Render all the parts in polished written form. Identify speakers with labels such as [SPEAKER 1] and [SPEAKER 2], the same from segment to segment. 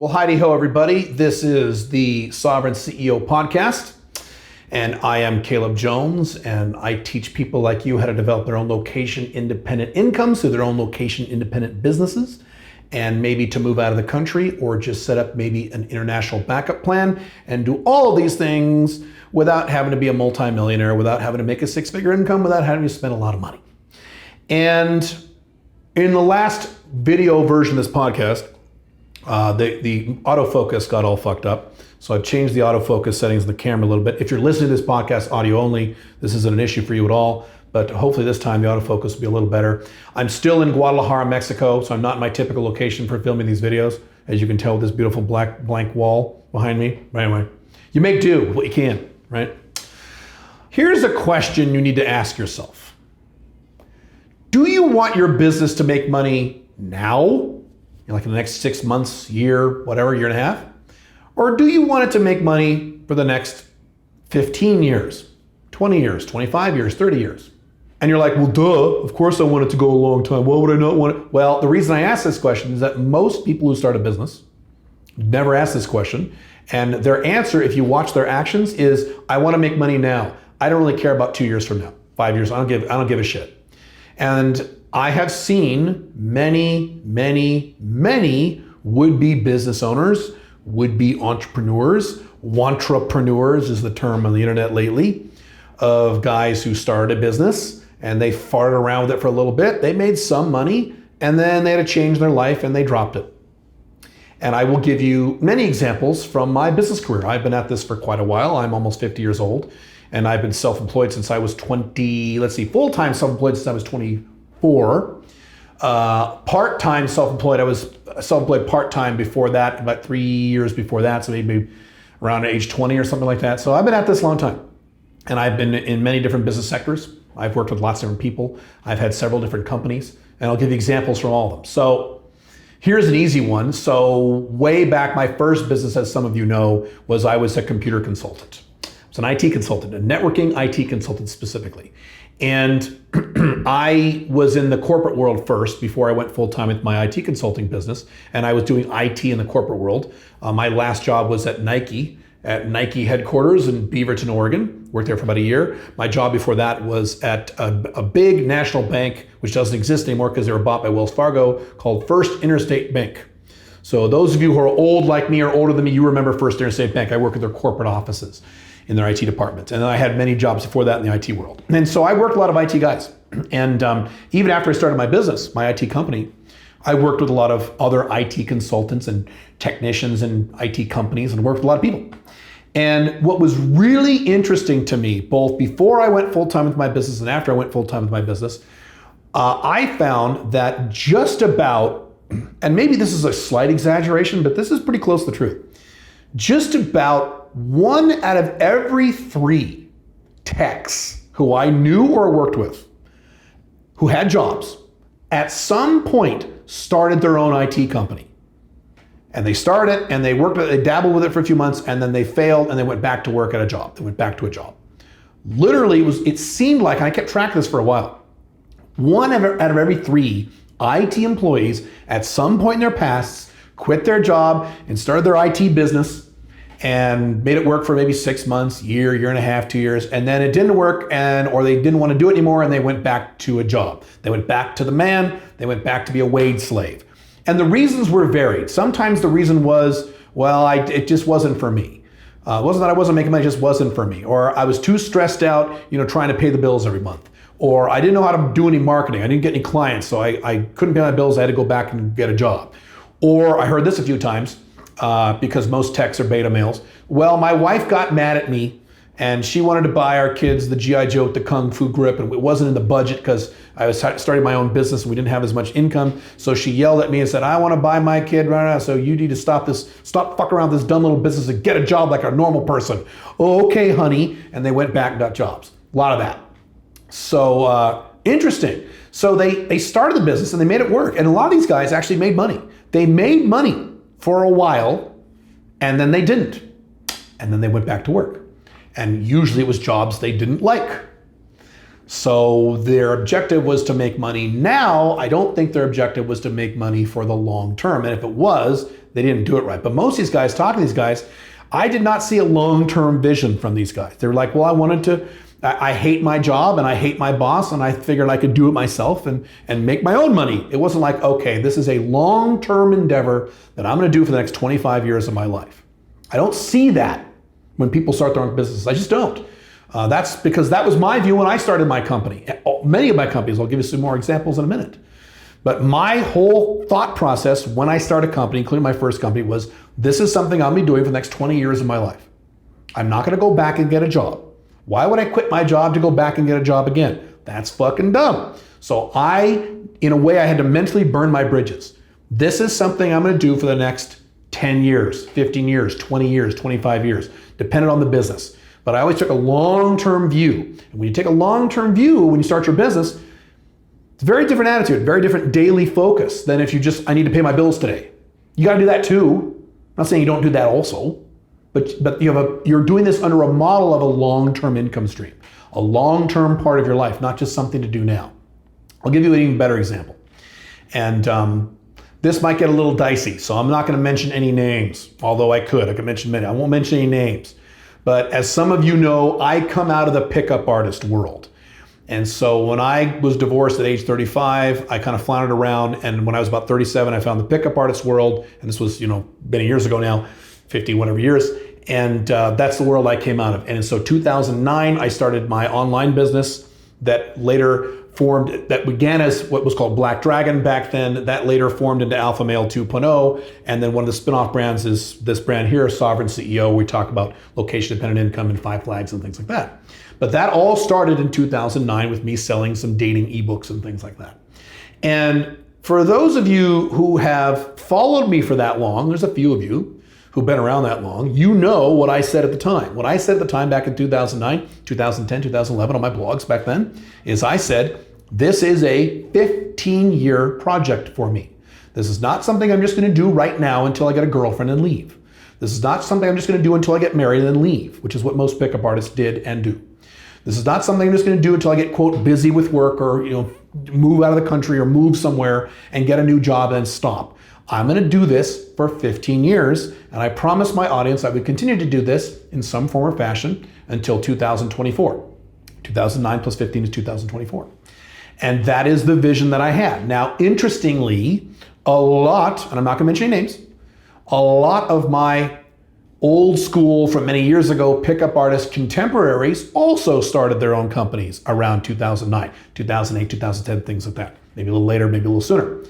[SPEAKER 1] Well, heidi ho, everybody. This is the Sovereign CEO podcast, and I am Caleb Jones, and I teach people like you how to develop their own location-independent incomes through their own location-independent businesses, and maybe to move out of the country or just set up maybe an international backup plan and do all of these things without having to be a multimillionaire, without having to make a six-figure income, without having to spend a lot of money. And in the last video version of this podcast, the autofocus got all fucked up. So I've changed the autofocus settings in the camera a little bit. If you're listening to this podcast audio only, this isn't an issue for you at all, but hopefully this time the autofocus will be a little better. I'm still in Guadalajara, Mexico, so I'm not in my typical location for filming these videos. As you can tell with this beautiful black blank wall behind me. But anyway, you make do with what you can, right? Here's a question you need to ask yourself. Do you want your business to make money now? Like in the next 6 months, year, whatever, year and a half? Or do you want it to make money for the next 15 years, 20 years, 25 years, 30 years? And you're like, well, duh, of course I want it to go a long time. Why would I not want it? Well, the reason I ask this question is that most people who start a business never ask this question. And their answer, if you watch their actions, is I want to make money now. I don't really care about 2 years from now, 5 years. I don't give a shit. And I have seen many would-be business owners, would-be entrepreneurs, wantrepreneurs is the term on the internet lately, of guys who started a business and they farted around with it for a little bit. They made some money and then they had to change their life and they dropped it. And I will give you many examples from my business career. I've been at this for quite a while. I'm almost 50 years old and I've been self-employed since I was full-time self-employed since I was 24. Part-time self-employed, I was self-employed part-time before that, about 3 years before that, so maybe around age 20 or something like that. So I've been at this a long time. And I've been in many different business sectors. I've worked with lots of different people. I've had several different companies, and I'll give you examples from all of them. So here's an easy one. So way back, my first business, as some of you know, was I was a computer consultant. I was an IT consultant, a networking IT consultant specifically. And I was in the corporate world first before I went full-time with my IT consulting business. And I was doing IT in the corporate world. My last job was at Nike headquarters in Beaverton, Oregon. Worked there for about a year. My job before that was at a big national bank, which doesn't exist anymore because they were bought by Wells Fargo, called First Interstate Bank. So those of you who are old like me or older than me, you remember First Interstate Bank. I worked at their corporate offices in their IT department. And then I had many jobs before that in the IT world. And so I worked with a lot of IT guys. And even after I started my business, my IT company, I worked with a lot of other IT consultants and technicians and IT companies and worked with a lot of people. And what was really interesting to me, both before I went full-time with my business and after I went full-time with my business, I found that just about, and maybe this is a slight exaggeration, but this is pretty close to the truth, just about 1 out of every 3 techs who I knew or worked with, who had jobs, at some point started their own IT company. And they started it and they worked with it, they dabbled with it for a few months and then they failed and they went back to work at a job. They went back to a job. Literally, it seemed like, and I kept track of this for a while, 1 out of every 3 IT employees at some point in their pasts quit their job and started their IT business and made it work for maybe 6 months, year and a half, 2 years, and then it didn't work or they didn't want to do it anymore and they went back to a job. They went back to the man, they went back to be a wage slave. And the reasons were varied. Sometimes the reason was, well, it just wasn't for me. It wasn't that I wasn't making money, it just wasn't for me. Or I was too stressed out, trying to pay the bills every month. Or I didn't know how to do any marketing. I didn't get any clients, so I couldn't pay my bills, I had to go back and get a job. Or I heard this a few times, because most techs are beta males. Well, my wife got mad at me and she wanted to buy our kids the G.I. Joe with the Kung Fu grip and it wasn't in the budget because I was starting my own business and we didn't have as much income. So she yelled at me and said, I want to buy my kid right now, so you need to stop fucking around this dumb little business and get a job like a normal person. Oh, okay, honey. And they went back and got jobs. A lot of that. So interesting. So they started the business and they made it work. And a lot of these guys actually made money. They made money for a while, and then they didn't. And then they went back to work. And usually it was jobs they didn't like. So their objective was to make money now. I don't think their objective was to make money for the long term. And if it was, they didn't do it right. But most of these guys, talking to these guys, I did not see a long-term vision from these guys. They were like, well, I hate my job and I hate my boss, and I figured I could do it myself and make my own money. It wasn't like, okay, this is a long-term endeavor that I'm going to do for the next 25 years of my life. I don't see that when people start their own businesses. I just don't. That's because that was my view when I started my company. Many of my companies, I'll give you some more examples in a minute. But my whole thought process when I started a company, including my first company, was this is something I'll be doing for the next 20 years of my life. I'm not going to go back and get a job. Why would I quit my job to go back and get a job again? That's fucking dumb. So in a way, I had to mentally burn my bridges. This is something I'm going to do for the next 10 years, 15 years, 20 years, 25 years, depending on the business. But I always took a long-term view. And when you take a long-term view, when you start your business, it's a very different attitude, very different daily focus than if you just, I need to pay my bills today. You got to do that too. I'm not saying you don't do that also, but you're doing this under a model of a long-term income stream, a long-term part of your life, not just something to do now. I'll give you an even better example. And this might get a little dicey, so I'm not going to mention any names, although I could mention many. I won't mention any names. But as some of you know, I come out of the pickup artist world. And so when I was divorced at age 35, I kind of floundered around. And when I was about 37, I found the pickup artist world. And this was, many years ago now, 50 whatever years. And that's the world I came out of. And so 2009, I started my online business that began as what was called Black Dragon back then. That later formed into Alpha Male 2.0. And then one of the spin-off brands is this brand here, Sovereign CEO. We talk about location-dependent income and 5 flags and things like that. But that all started in 2009 with me selling some dating ebooks and things like that. And for those of you who have followed me for that long, there's a few of you who've been around that long, you know what I said at the time. What I said at the time back in 2009, 2010, 2011 on my blogs back then is I said, this is a 15-year project for me. This is not something I'm just going to do right now until I get a girlfriend and leave. This is not something I'm just going to do until I get married and then leave, which is what most pickup artists did and do. This is not something I'm just going to do until I get, quote, busy with work or, move out of the country or move somewhere and get a new job and stop. I'm going to do this for 15 years, and I promised my audience I would continue to do this in some form or fashion until 2024. 2009 plus 15 is 2024. And that is the vision that I had. Now, interestingly, and I'm not going to mention any names, a lot of my old school from many years ago pickup artist contemporaries also started their own companies around 2009, 2008, 2010, things like that. Maybe a little later, maybe a little sooner.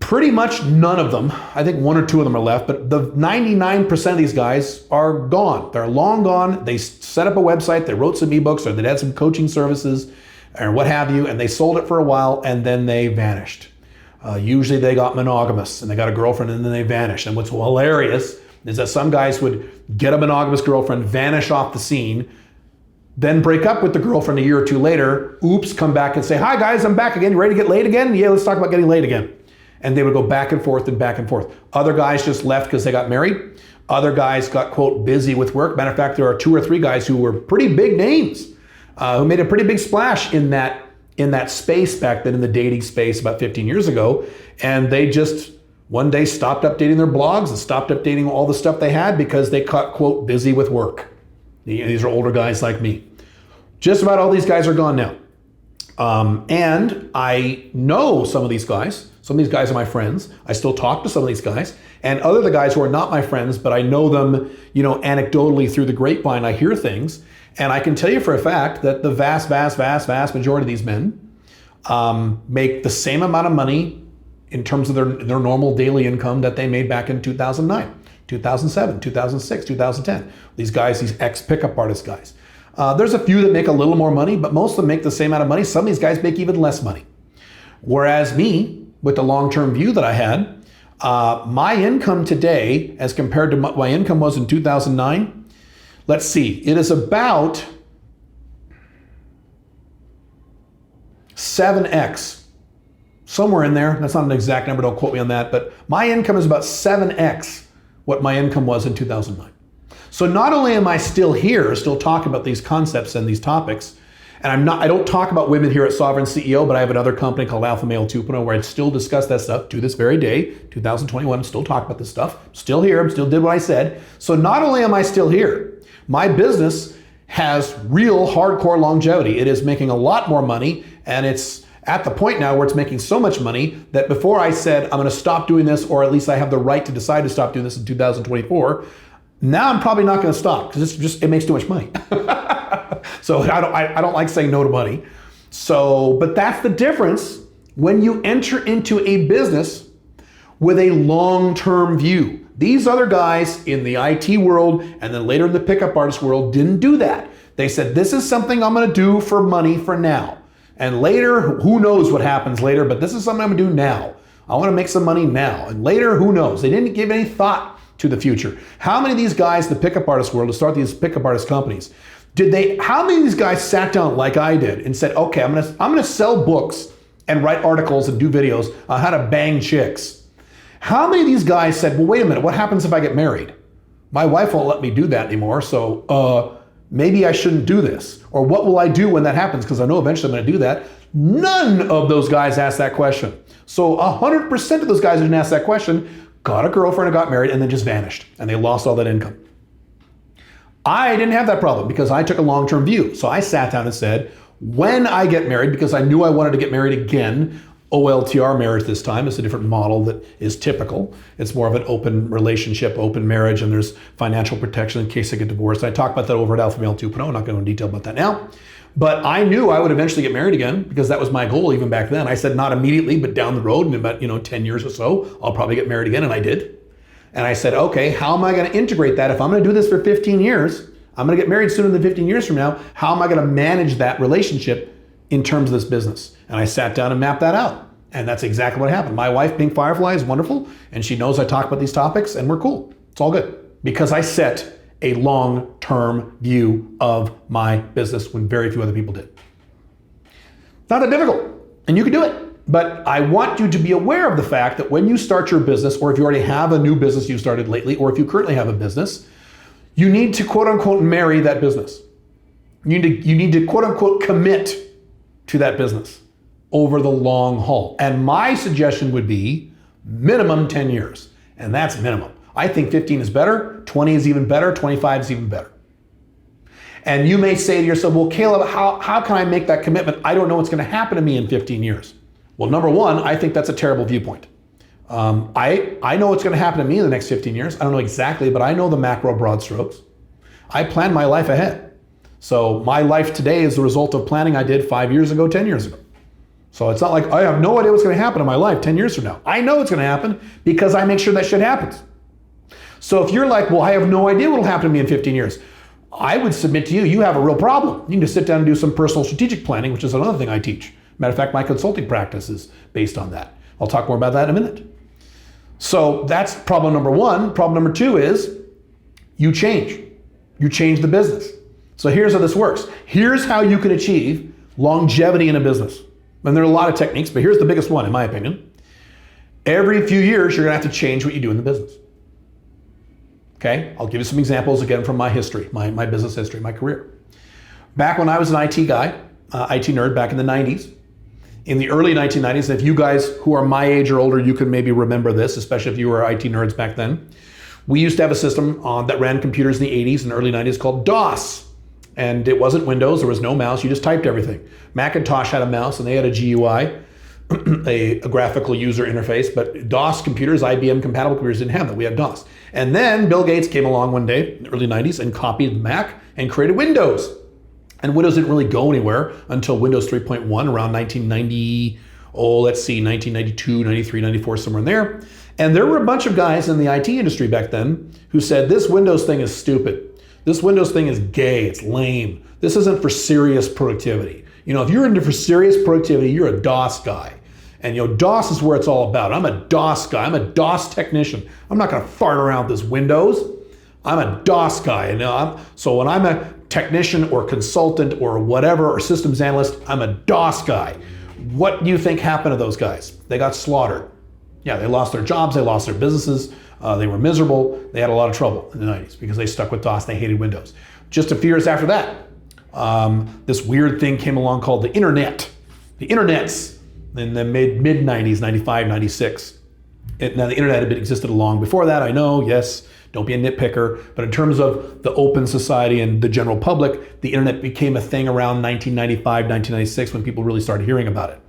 [SPEAKER 1] Pretty much none of them, I think 1 or 2 of them are left, but the 99% of these guys are gone. They're long gone. They set up a website, they wrote some ebooks, or they had some coaching services, or what have you, and they sold it for a while, and then they vanished. Usually they got monogamous, and they got a girlfriend, and then they vanished. And what's hilarious is that some guys would get a monogamous girlfriend, vanish off the scene, then break up with the girlfriend a year or 2 later, come back and say, hi guys, I'm back again. You ready to get laid again? Yeah, let's talk about getting laid again. And they would go back and forth and back and forth. Other guys just left because they got married. Other guys got, quote, busy with work. Matter of fact, there are 2 or 3 guys who were pretty big names, who made a pretty big splash in that space back then, in the dating space about 15 years ago. And they just one day stopped updating their blogs and stopped updating all the stuff they had because they got, quote, busy with work. These are older guys like me. Just about all these guys are gone now. And I know some of these guys. Some of these guys are my friends. I still talk to some of these guys. And other the guys who are not my friends, but I know them, anecdotally through the grapevine, I hear things. And I can tell you for a fact that the vast, vast, vast, vast majority of these men make the same amount of money in terms of their normal daily income that they made back in 2009, 2007, 2006, 2010. These guys, these ex-pickup artist guys. There's a few that make a little more money, but most of them make the same amount of money. Some of these guys make even less money. Whereas me, with the long-term view that I had, my income today, as compared to what my income was in 2009, let's see, it is about 7x. Somewhere in there, that's not an exact number, don't quote me on that, but my income is about 7x what my income was in 2009. So not only am I still here, still talking about these concepts and these topics, And I don't talk about women here at Sovereign CEO, but I have another company called Alpha Male 2.0 where I still discuss that stuff to this very day, 2021. I'm still talking about this stuff. I'm still here. I'm still did what I said. So not only am I still here, my business has real hardcore longevity. It is making a lot more money, and it's at the point now where it's making so much money that before I said I'm going to stop doing this, or at least I have the right to decide to stop doing this in 2024, now I'm probably not going to stop because it makes too much money. So I don't like saying no to money. So, but that's the difference when you enter into a business with a long-term view. These other guys in the IT world and then later in the pickup artist world didn't do that. They said, this is something I'm going to do for money for now. And later, who knows what happens later, but this is something I'm going to do now. I want to make some money now. And later, who knows? They didn't give any thought to the future. How many of these guys in the pickup artist world to start these pickup artist companies, how many of these guys sat down like I did and said, okay, I'm gonna sell books and write articles and do videos on how to bang chicks? How many of these guys said, well, wait a minute, what happens if I get married? My wife won't let me do that anymore, so maybe I shouldn't do this. Or what will I do when that happens? Because I know eventually I'm gonna do that. None of those guys asked that question. So 100% of those guys who didn't ask that question got a girlfriend and got married and then just vanished and they lost all that income. I didn't have that problem because I took a long-term view. So I sat down and said, when I get married, because I knew I wanted to get married again, OLTR marriage this time is a different model that is typical. It's more of an open relationship, open marriage, and there's financial protection in case I get divorced. I talk about that over at Alpha Male 2.0. I'm not going to go into detail about that now. But I knew I would eventually get married again because that was my goal even back then. I said not immediately, but down the road in about 10 years or so, I'll probably get married again, and I did. And I said, okay, how am I going to integrate that? If I'm going to do this for 15 years, I'm going to get married sooner than 15 years from now. How am I going to manage that relationship in terms of this business? And I sat down and mapped that out. And that's exactly what happened. My wife, Pink Firefly, is wonderful. And she knows I talk about these topics and we're cool. It's all good. Because I set a long-term view of my business when very few other people did. Not that difficult. And you can do it. But I want you to be aware of the fact that when you start your business, or if you already have a new business you started lately, or if you currently have a business, you need to quote unquote marry that business. You need to quote unquote commit to that business over the long haul. And my suggestion would be minimum 10 years. And that's minimum. I think 15 is better, 20 is even better, 25 is even better. And you may say to yourself, well, Caleb, how can I make that commitment? I don't know what's going to happen to me in 15 years. Well, number one, I think that's a terrible viewpoint. I know what's going to happen to me in the next 15 years. I don't know exactly, but I know the macro broad strokes. I plan my life ahead. So my life today is the result of planning I did 5 years ago, 10 years ago. So it's not like I have no idea what's going to happen in my life 10 years from now. I know what's going to happen because I make sure that shit happens. So if you're like, well, I have no idea what will happen to me in 15 years, I would submit to you, you have a real problem. You need to sit down and do some personal strategic planning, which is another thing I teach. Matter of fact, my consulting practice is based on that. I'll talk more about that in a minute. So that's problem number one. Problem number two is you change. You change the business. So here's how this works. Here's how you can achieve longevity in a business. And there are a lot of techniques, but here's the biggest one, in my opinion. Every few years, you're going to have to change what you do in the business. Okay? I'll give you some examples again from my history, my business history, my career. Back when I was an IT guy, IT nerd back in the 90s, in the early 1990s, if you guys who are my age or older, you can maybe remember this, especially if you were IT nerds back then. We used to have a system that ran computers in the 80s and early 90s called DOS. And it wasn't Windows, there was no mouse, you just typed everything. Macintosh had a mouse and they had a GUI, a graphical user interface, but DOS computers, IBM compatible computers didn't have that, we had DOS. And then Bill Gates came along one day, in the early 90s, and copied Mac and created Windows. And Windows didn't really go anywhere until Windows 3.1 around 1990, 1992, 93, 94, somewhere in there. And there were a bunch of guys in the IT industry back then who said, this Windows thing is stupid. This Windows thing is gay, it's lame. This isn't for serious productivity. If you're into for serious productivity, you're a DOS guy. And DOS is where it's all about. I'm a DOS guy, I'm a DOS technician. I'm not gonna fart around with this Windows. I'm a DOS guy. So when I'm a technician or consultant or whatever, or systems analyst, I'm a DOS guy. What do you think happened to those guys? They got slaughtered. Yeah, they lost their jobs, they lost their businesses, they were miserable, they had a lot of trouble in the 90s because they stuck with DOS, they hated Windows. Just a few years after that, this weird thing came along called the internet. The internets in the mid 90s, 95, 96. Now the internet had existed long before that, I know, yes, don't be a nitpicker, but in terms of the open society and the general public, the internet became a thing around 1995, 1996 when people really started hearing about it.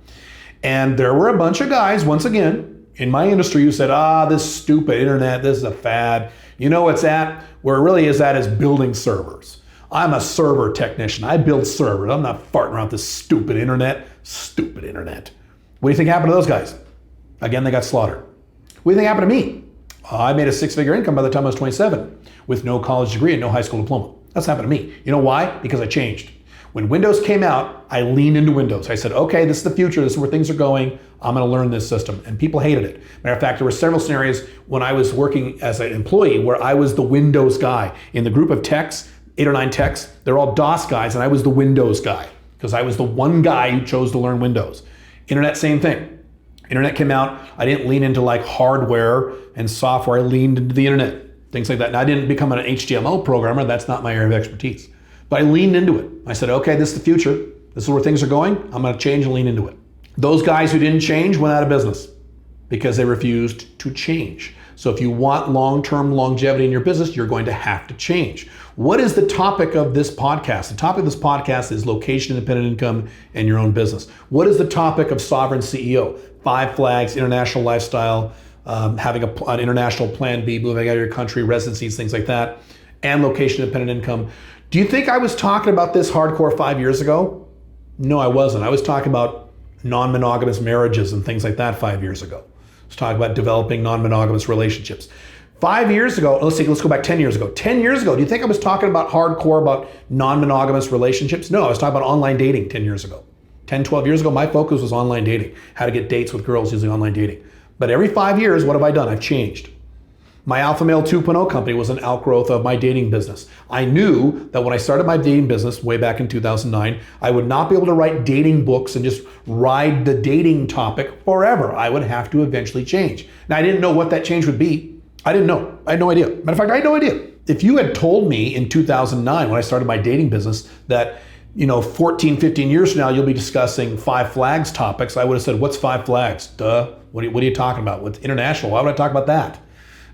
[SPEAKER 1] And there were a bunch of guys, once again, in my industry who said, this stupid internet, this is a fad. You know where it really is at is building servers. I'm a server technician. I build servers. I'm not farting around this stupid internet. Stupid internet. What do you think happened to those guys? Again, they got slaughtered. What do you think happened to me? I made a six-figure income by the time I was 27 with no college degree and no high school diploma. That's happened to me. You know why? Because I changed. When Windows came out, I leaned into Windows. I said, okay, this is the future. This is where things are going. I'm going to learn this system. And people hated it. Matter of fact, there were several scenarios when I was working as an employee where I was the Windows guy. In the group of techs, 8 or 9 techs, they're all DOS guys, and I was the Windows guy because I was the one guy who chose to learn Windows. Internet, same thing. Internet came out. I didn't lean into like hardware and software. I leaned into the internet, things like that. And I didn't become an HTML programmer. That's not my area of expertise. But I leaned into it. I said, okay, this is the future. This is where things are going. I'm going to change and lean into it. Those guys who didn't change went out of business because they refused to change. So if you want long-term longevity in your business, you're going to have to change. What is the topic of this podcast? The topic of this podcast is location independent income and your own business. What is the topic of Sovereign CEO? 5 flags, international lifestyle, having an international plan B, moving out of your country, residencies, things like that, and location independent income. Do you think I was talking about this hardcore 5 years ago? No, I wasn't. I was talking about non-monogamous marriages and things like that 5 years ago. I was talking about developing non-monogamous relationships. 5 years ago, let's go back 10 years ago. 10 years ago, do you think I was talking about hardcore about non-monogamous relationships? No, I was talking about online dating 10 years ago. 10, 12 years ago, my focus was online dating, how to get dates with girls using online dating. But every 5 years, what have I done? I've changed. My Alpha Male 2.0 company was an outgrowth of my dating business. I knew that when I started my dating business way back in 2009, I would not be able to write dating books and just ride the dating topic forever. I would have to eventually change. Now, I didn't know what that change would be. I didn't know. I had no idea. Matter of fact, I had no idea. If you had told me in 2009 when I started my dating business that 14, 15 years from now, you'll be discussing 5 flags topics, I would have said, what's 5 flags? Duh. What are you talking about? What's international? Why would I talk about that?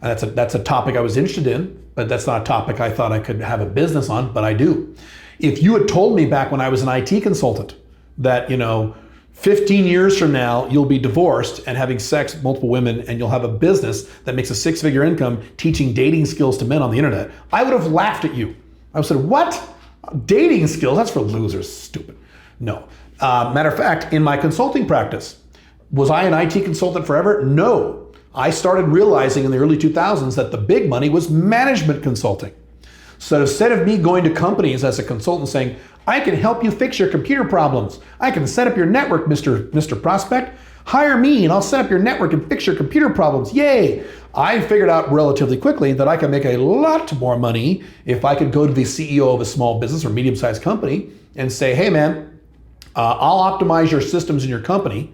[SPEAKER 1] And that's a topic I was interested in, but that's not a topic I thought I could have a business on, but I do. If you had told me back when I was an IT consultant that, 15 years from now, you'll be divorced and having sex with multiple women and you'll have a business that makes a 6-figure income teaching dating skills to men on the internet, I would have laughed at you. I would have said, what? Dating skills? That's for losers, stupid. No. Matter of fact, in my consulting practice, was I an IT consultant forever? No. I started realizing in the early 2000s that the big money was management consulting. So instead of me going to companies as a consultant saying, I can help you fix your computer problems. I can set up your network, Mr. Prospect. Hire me and I'll set up your network and fix your computer problems. Yay! I figured out relatively quickly that I could make a lot more money if I could go to the CEO of a small business or medium-sized company and say, hey man, I'll optimize your systems in your company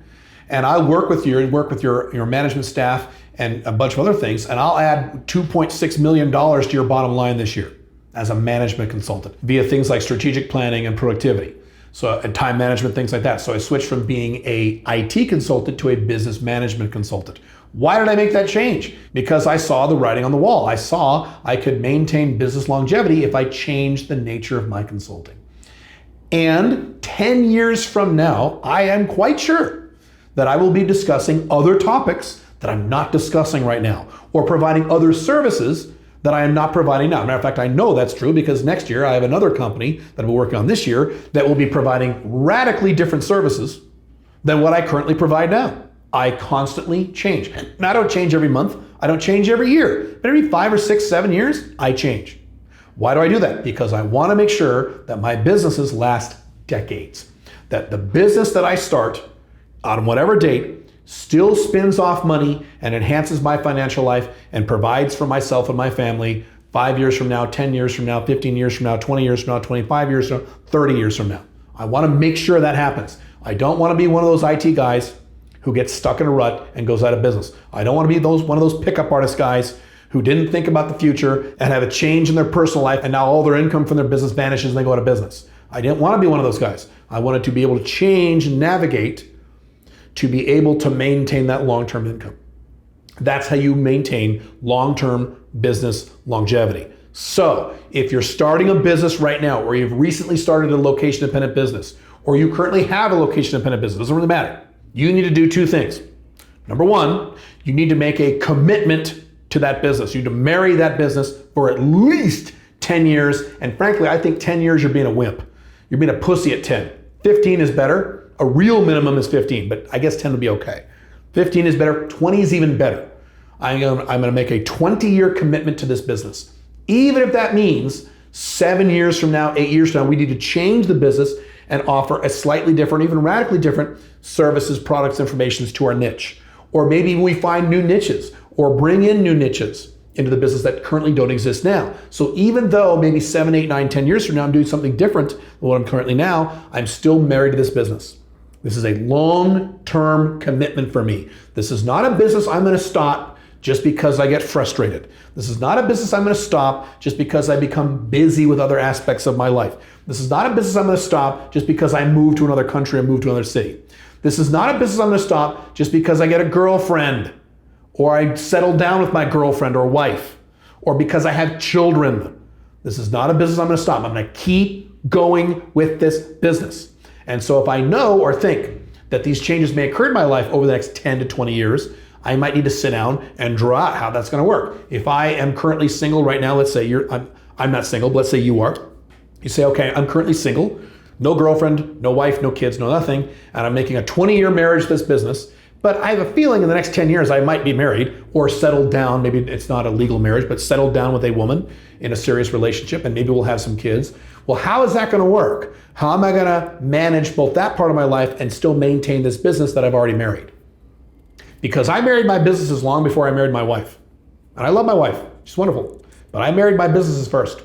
[SPEAKER 1] and I'll work with you and work with your management staff and a bunch of other things, and I'll add $2.6 million to your bottom line this year as a management consultant via things like strategic planning and productivity. And time management, things like that. So I switched from being a IT consultant to a business management consultant. Why did I make that change? Because I saw the writing on the wall. I saw I could maintain business longevity if I changed the nature of my consulting. And 10 years from now, I am quite sure that I will be discussing other topics that I'm not discussing right now, or providing other services that I am not providing now. Matter of fact, I know that's true because next year I have another company that I'm working on this year that will be providing radically different services than what I currently provide now. I constantly change. And I don't change every month. I don't change every year. But every 5 or 6, 7 years, I change. Why do I do that? Because I want to make sure that my businesses last decades. That the business that I start on whatever date still spins off money and enhances my financial life and provides for myself and my family 5 years from now, 10 years from now, 15 years from now, 20 years from now, 25 years from now, 30 years from now. I want to make sure that happens. I don't want to be one of those IT guys who gets stuck in a rut and goes out of business. I don't want to be one of those pickup artist guys who didn't think about the future and have a change in their personal life and now all their income from their business vanishes and they go out of business. I didn't want to be one of those guys. I wanted to be able to change and navigate to be able to maintain that long-term income. That's how you maintain long-term business longevity. So if you're starting a business right now, or you've recently started a location-independent business, or you currently have a location-independent business, doesn't really matter. You need to do two things. Number one, you need to make a commitment to that business. You need to marry that business for at least 10 years. And frankly, I think 10 years you're being a wimp. You're being a pussy at 10. 15 is better. A real minimum is 15, but I guess 10 would be okay. 15 is better. 20 is even better. I'm going to make a 20-year commitment to this business. Even if that means 7 years from now, 8 years from now, we need to change the business and offer a slightly different, even radically different services, products, informations to our niche. Or maybe we find new niches or bring in new niches into the business that currently don't exist now. So even though maybe 7, 8, 9, 10 years from now, I'm doing something different than what I'm currently now, I'm still married to this business. This is a long-term commitment for me. This is not a business I'm going to stop just because I get frustrated. This is not a business I'm going to stop just because I become busy with other aspects of my life. This is not a business I'm going to stop just because I move to another country or move to another city. This is not a business I'm going to stop just because I get a girlfriend or I settle down with my girlfriend or wife or because I have children. This is not a business I'm going to stop. I'm going to keep going with this business. And so if I know or think that these changes may occur in my life over the next 10 to 20 years, I might need to sit down and draw out how that's going to work. If I am currently single right now, let's say I'm not single, but let's say you are. You say, okay, I'm currently single, no girlfriend, no wife, no kids, no nothing, and I'm making a 20-year marriage to this business, but I have a feeling in the next 10 years I might be married or settled down, maybe it's not a legal marriage, but settled down with a woman in a serious relationship, and maybe we'll have some kids. Well, how is that going to work? How am I going to manage both that part of my life and still maintain this business that I've already married? Because I married my businesses long before I married my wife. And I love my wife, she's wonderful, but I married my businesses first.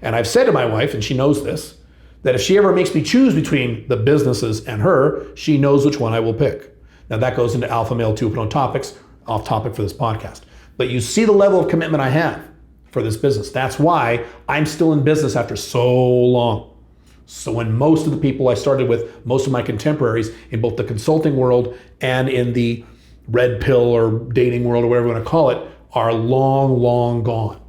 [SPEAKER 1] And I've said to my wife, and she knows this, that if she ever makes me choose between the businesses and her, she knows which one I will pick. Now that goes into Alpha Male 2.0 topics, off topic for this podcast. But you see the level of commitment I have for this business. That's why I'm still in business after so long. So when most of the people I started with, most of my contemporaries in both the consulting world and in the red pill or dating world or whatever you want to call it, are long, long gone.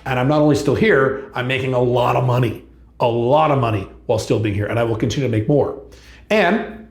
[SPEAKER 1] And I'm not only still here, I'm making a lot of money while still being here. And I will continue to make more. And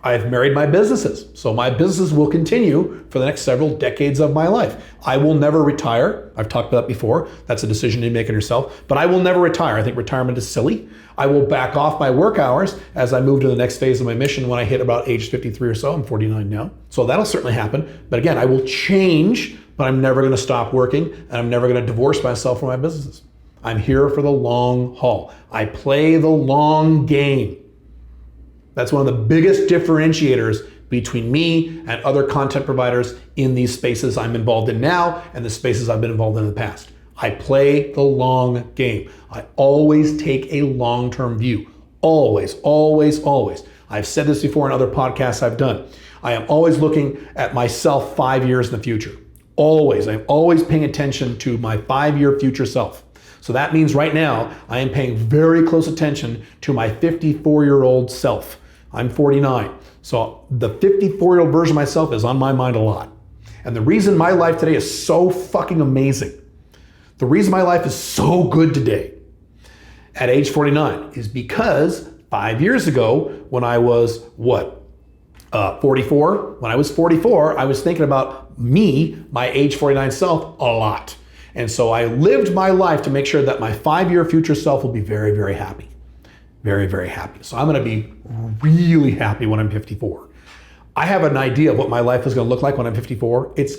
[SPEAKER 1] I've married my businesses. So my business will continue for the next several decades of my life. I will never retire. I've talked about that before. That's a decision you make on yourself. But I will never retire. I think retirement is silly. I will back off my work hours as I move to the next phase of my mission when I hit about age 53 or so. I'm 49 now. So that'll certainly happen. But again, I will change, but I'm never going to stop working, and I'm never going to divorce myself from my businesses. I'm here for the long haul. I play the long game. That's one of the biggest differentiators between me and other content providers in these spaces I'm involved in now and the spaces I've been involved in the past. I play the long game. I always take a long-term view. Always, always, always. I've said this before in other podcasts I've done. I am always looking at myself 5 years in the future. Always. I'm always paying attention to my 5-year future self. So that means right now I am paying very close attention to my 54-year-old self. I'm 49. So the 54-year-old version of myself is on my mind a lot. And the reason my life today is so fucking amazing, the reason my life is so good today at age 49 is because 5 years ago when I was 44? When I was 44, I was thinking about me, my age 49 self, a lot. And so I lived my life to make sure that my 5-year future self will be very, very happy. Very, very happy. So I'm going to be really happy when I'm 54. I have an idea of what my life is going to look like when I'm 54. It's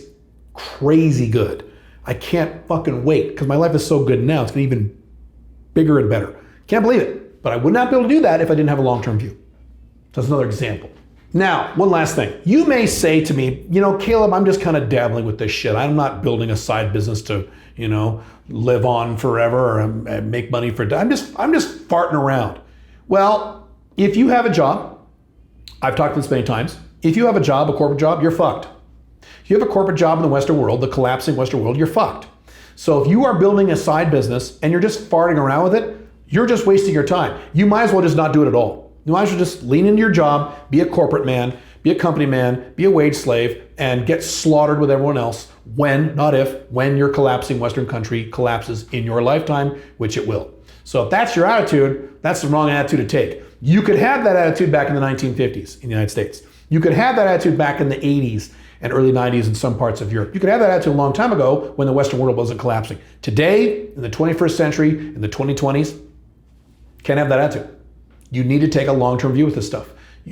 [SPEAKER 1] crazy good. I can't fucking wait because my life is so good now. It's going to be even bigger and better. Can't believe it. But I would not be able to do that if I didn't have a long-term view. So that's another example. Now, one last thing. You may say to me, Caleb, I'm just kind of dabbling with this shit. I'm not building a side business to, live on forever or make money for. I'm just farting around. Well, if you have a job, I've talked about this many times. If you have a job, a corporate job, you're fucked. If you have a corporate job in the Western world, the collapsing Western world, you're fucked. So if you are building a side business and you're just farting around with it, you're just wasting your time. You might as well just not do it at all. You might as well just lean into your job, be a corporate man, be a company man, be a wage slave, and get slaughtered with everyone else when, not if, when your collapsing Western country collapses in your lifetime, which it will. So if that's your attitude, that's the wrong attitude to take. You could have that attitude back in the 1950s in the United States. You could have that attitude back in the 80s and early 90s in some parts of Europe. You could have that attitude a long time ago when the Western world wasn't collapsing. Today, in the 21st century, in the 2020s, can't have that attitude. You need to take a long-term view with this stuff.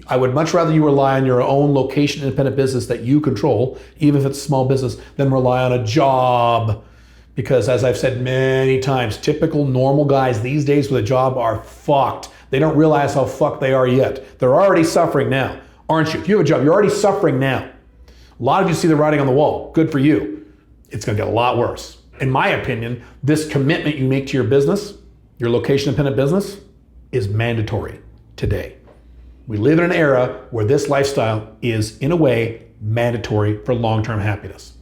[SPEAKER 1] I would much rather you rely on your own location independent business that you control, even if it's a small business, than rely on a job. Because as I've said many times, typical normal guys these days with a job are fucked. They don't realize how fucked they are yet. They're already suffering now, aren't you? If you have a job, you're already suffering now. A lot of you see the writing on the wall. Good for you. It's going to get a lot worse. In my opinion, this commitment you make to your business, your location independent business, is mandatory today. We live in an era where this lifestyle is, in a way, mandatory for long-term happiness.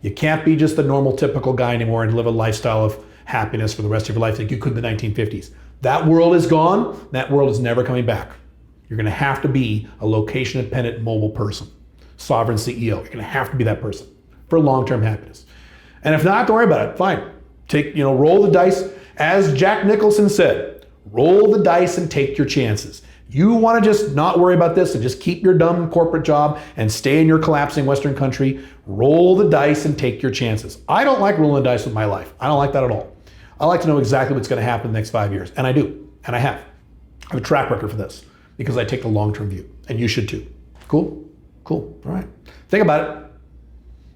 [SPEAKER 1] You can't be just the normal, typical guy anymore and live a lifestyle of happiness for the rest of your life like you could in the 1950s. That world is gone. That world is never coming back. You're going to have to be a location-independent mobile person, sovereign CEO. You're going to have to be that person for long-term happiness. And if not, don't worry about it. Fine. Roll the dice. As Jack Nicholson said, roll the dice and take your chances. You want to just not worry about this and just keep your dumb corporate job and stay in your collapsing Western country. Roll the dice and take your chances. I don't like rolling the dice with my life. I don't like that at all. I like to know exactly what's going to happen in the next 5 years. And I do. And I have. I have a track record for this because I take the long-term view. And you should too. Cool? Cool. All right. Think about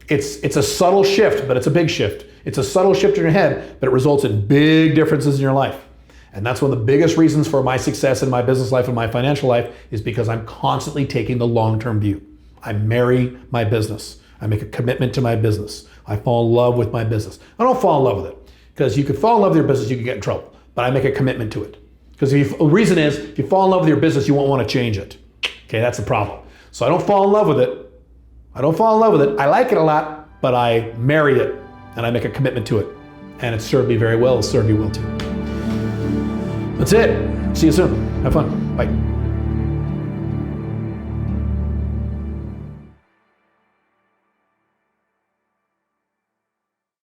[SPEAKER 1] it. It's a subtle shift, but it's a big shift. It's a subtle shift in your head, but it results in big differences in your life. And that's one of the biggest reasons for my success in my business life and my financial life is because I'm constantly taking the long-term view. I marry my business. I make a commitment to my business. I fall in love with my business. I don't fall in love with it because you could fall in love with your business, you could get in trouble, but I make a commitment to it. Because the reason is, if you fall in love with your business, you won't want to change it. Okay, that's the problem. So I don't fall in love with it. I don't fall in love with it. I like it a lot, but I marry it and I make a commitment to it. And it served me very well. It'll serve you well too. That's it. See you soon. Have fun. Bye.